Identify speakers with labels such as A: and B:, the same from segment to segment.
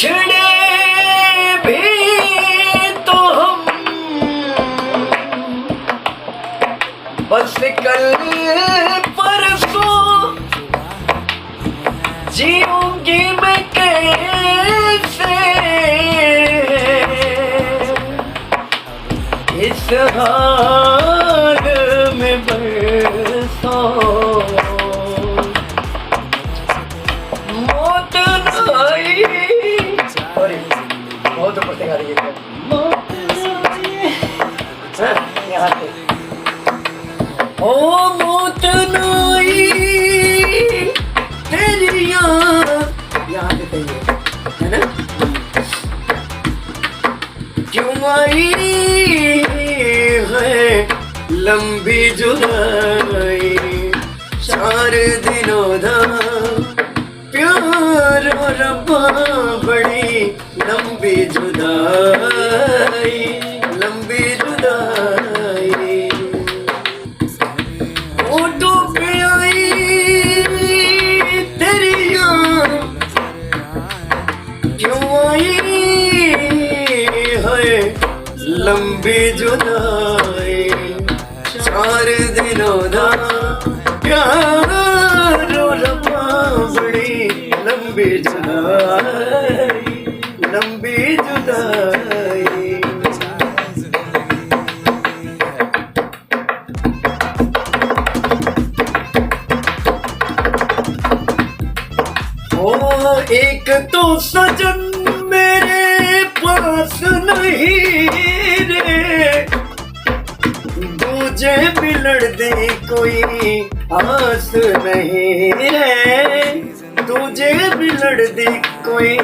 A: बिछड़े भी तो हम बस कल परसों जीऊंगी मैं कैसे इस हाल में बरसों मौत आई। सॉरी बहुत ऊपर से गा रही है मौत आई। यहाँ से ओ मौत आई तेरी यहाँ से सही है ना। क्यों आई है लंबी जुदाई 4 दिनों दा प्यार रब्बा बड़ी लंबी जुदाई लंबी जुदाई। फोटो पे आई तेरी याद क्यों आई है लंबी जुदाई 4 दिनों दा प्यार रब्बा बड़ी लंबी जुदाई लंबी जुदाई। ओ एक तो सजन मेरे पास नहीं रे दूजे मिलड़ दे कोई आस नहीं रे तुझे मिलड़ दे कोई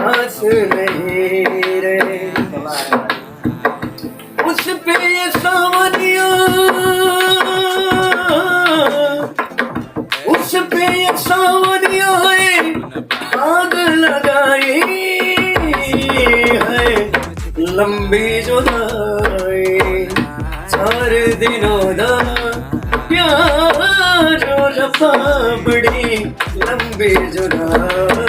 A: आस नहीं रे। उस पे ये सावनिया उस पे ये सावनिया आग लगाई है लंबी जुदाई 4 दिनों दा प्यार रब्बा बड़ी लंबी जुदाई